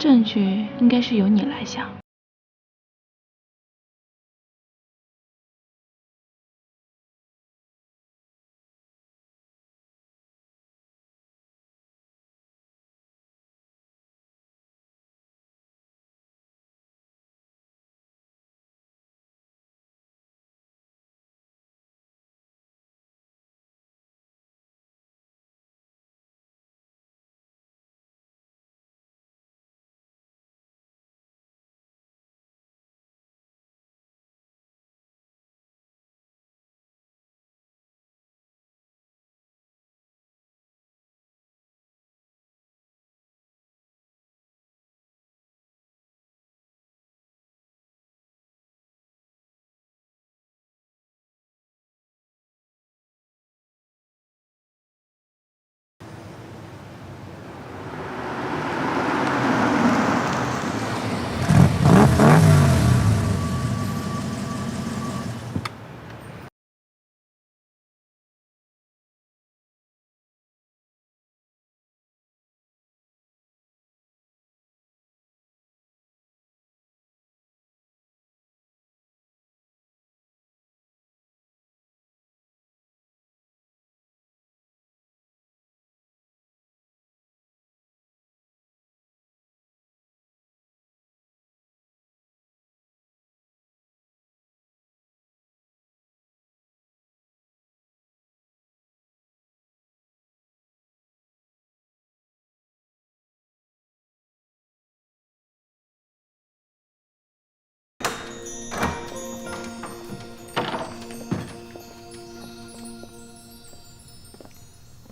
证据应该是由你来想。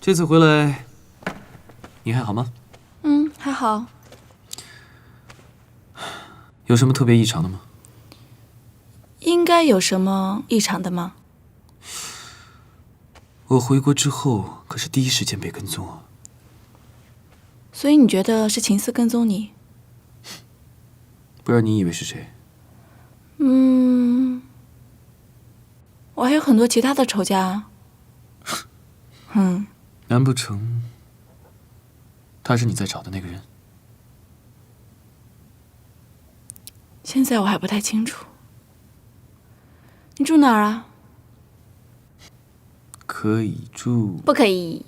这次回来，你还好吗？还好。有什么特别异常的吗？应该有什么异常的吗？我回国之后可是第一时间被跟踪啊。所以你觉得是情丝跟踪你？不然你以为是谁？我还有很多其他的仇家啊。难不成他是你在找的那个人？现在我还不太清楚。你住哪儿啊？可以住。不可以。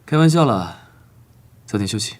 开玩笑啦，早点休息。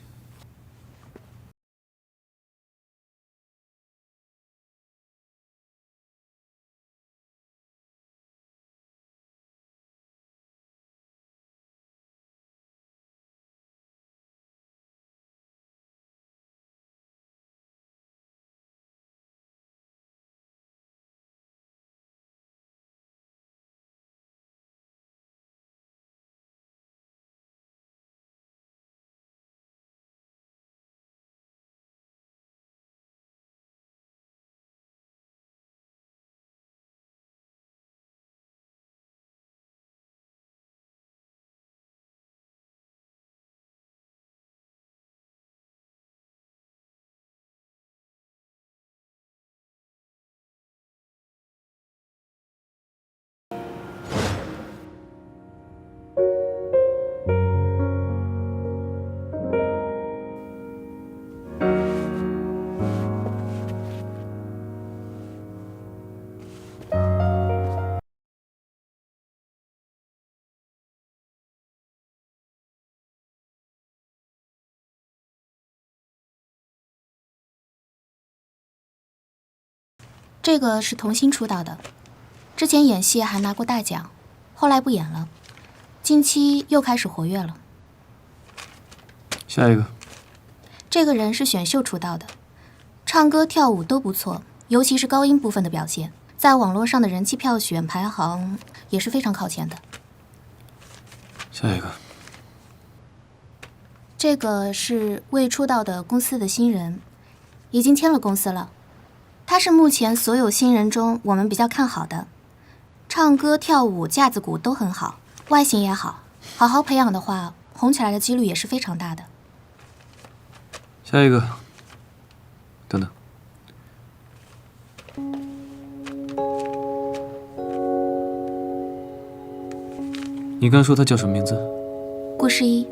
这个是童星出道的，之前演戏还拿过大奖，后来不演了，近期又开始活跃了。下一个。这个人是选秀出道的，唱歌跳舞都不错，尤其是高音部分的表现，在网络上的人气票选排行也是非常靠前的。下一个。这个是未出道的公司的新人，已经签了公司了。他是目前所有新人中我们比较看好的，唱歌跳舞架子鼓都很好，外形也好，好好培养的话，红起来的几率也是非常大的。下一个。等等。你刚说他叫什么名字？顾诗一。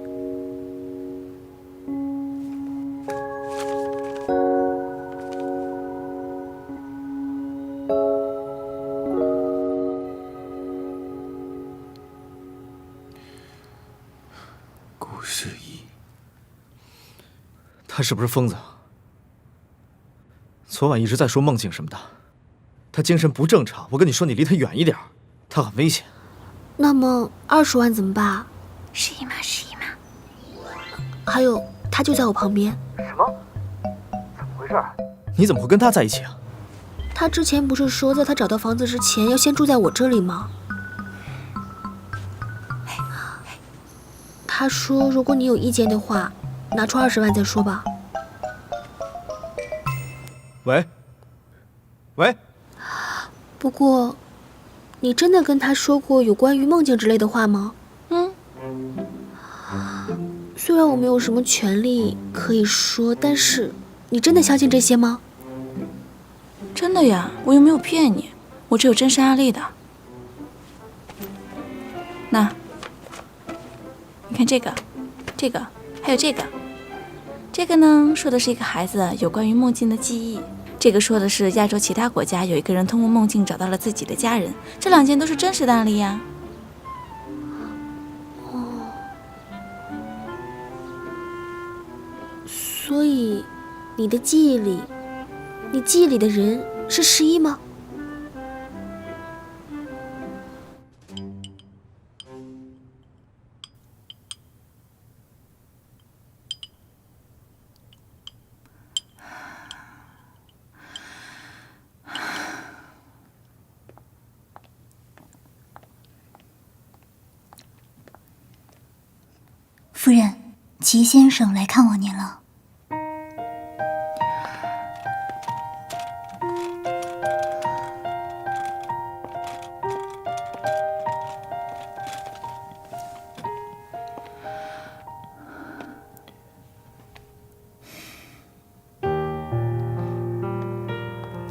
他是不是疯子？昨晚一直在说梦境什么的，他精神不正常。我跟你说，你离他远一点，他很危险。那么20万怎么办？是姨妈，是姨妈。还有，他就在我旁边。什么？怎么回事？你怎么会跟他在一起啊？他之前不是说，在他找到房子之前要先住在我这里吗？他说，如果你有意见的话，拿出20万再说吧。喂，喂。不过，你真的跟他说过有关于梦境之类的话吗？虽然我没有什么权利可以说，但是你真的相信这些吗？真的呀，我又没有骗你，我只有真实案例的。那，你看这个，还有这个。这个呢，说的是一个孩子有关于梦境的记忆。这个说的是亚洲其他国家有一个人通过梦境找到了自己的家人。这2件都是真实的案例呀。所以，你记忆里的人是11吗？夫人，齐先生来看望您了。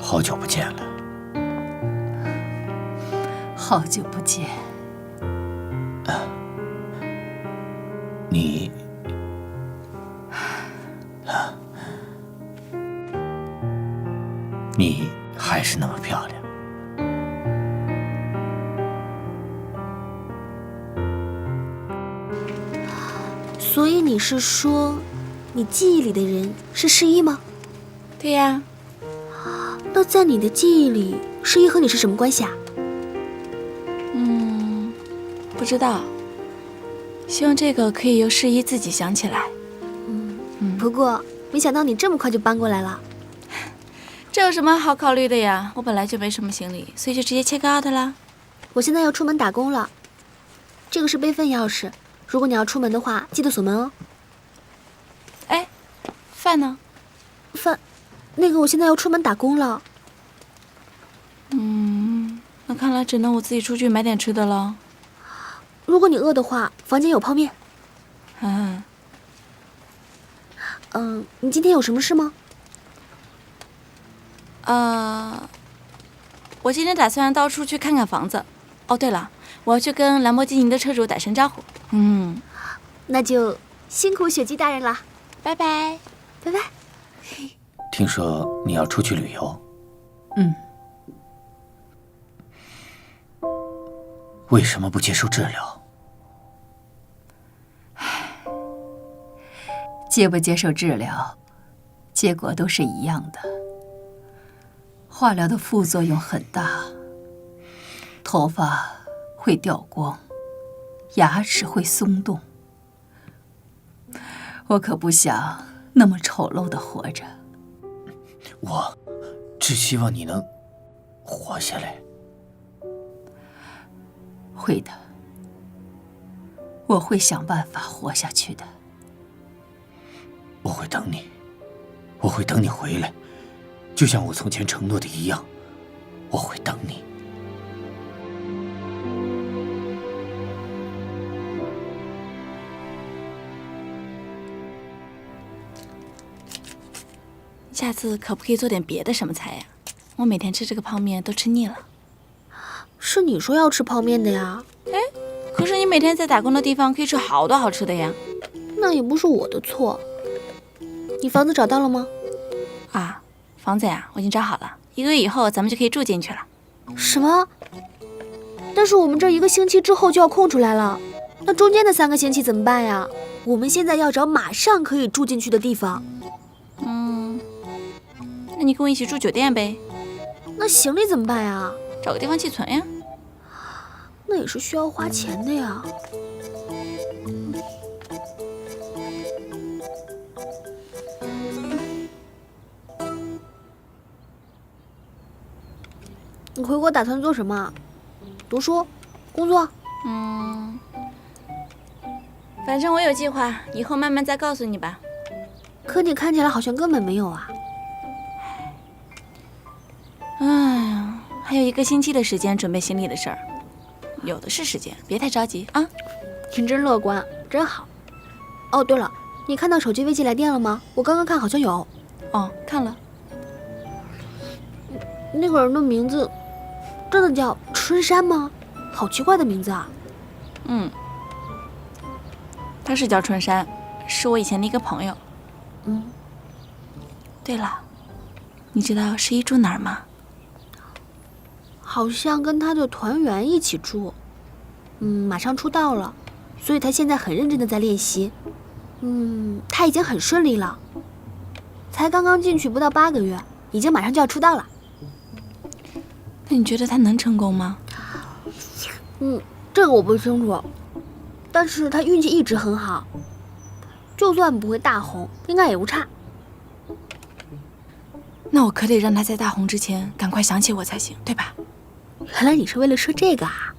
好久不见了。好久不见。你还是那么漂亮。所以你是说，你记忆里的人是11吗？对呀。那在你的记忆里，11和你是什么关系啊？不知道。希望这个可以由11自己想起来。不过没想到你这么快就搬过来了。这有什么好考虑的呀？我本来就没什么行李，所以就直接check out啦。我现在要出门打工了，这个是备份钥匙，如果你要出门的话，记得锁门哦。哎，饭呢？饭，那个我现在要出门打工了。那看来只能我自己出去买点吃的了。如果你饿的话，房间有泡面。你今天有什么事吗？我今天打算到处去看看房子。哦，对了，我要去跟兰博基尼的车主打声招呼。那就辛苦雪姬大人了，拜拜，拜拜。听说你要出去旅游？为什么不接受治疗？接不接受治疗，结果都是一样的。化疗的副作用很大，头发会掉光，牙齿会松动。我可不想那么丑陋的活着。我只希望你能活下来。会的，我会想办法活下去的。我会等你，我会等你回来，就像我从前承诺的一样，我会等你。下次可不可以做点别的什么菜呀？我每天吃这个泡面都吃腻了。是你说要吃泡面的呀？可是你每天在打工的地方可以吃好多好吃的呀。那也不是我的错。你房子找到了吗？房子呀，我已经找好了，1个月以后咱们就可以住进去了。什么？但是我们这1个星期之后就要空出来了，那中间的3个星期怎么办呀？我们现在要找马上可以住进去的地方。那你跟我一起住酒店呗，那行李怎么办呀？找个地方寄存呀。那也是需要花钱的呀。你回国打算做什么？读书？工作？反正我有计划，以后慢慢再告诉你吧。可你看起来好像根本没有啊。还有1个星期的时间准备行李的事儿，有的是时间，别太着急啊。你真乐观，真好。哦，对了，你看到手机微信来电了吗？我刚刚看好像有。哦，看了。那个人的名字真的叫春山吗？好奇怪的名字啊。他是叫春山，是我以前的一个朋友。对了，你知道11住哪儿吗？好像跟他的团员一起住。马上出道了，所以他现在很认真的在练习。他已经很顺利了，才刚刚进去不到8个月，已经马上就要出道了。那你觉得他能成功吗？这个我不清楚，但是他运气一直很好，就算不会大红，应该也不差。那我可得让他在大红之前赶快想起我才行，对吧？原来你是为了说这个啊？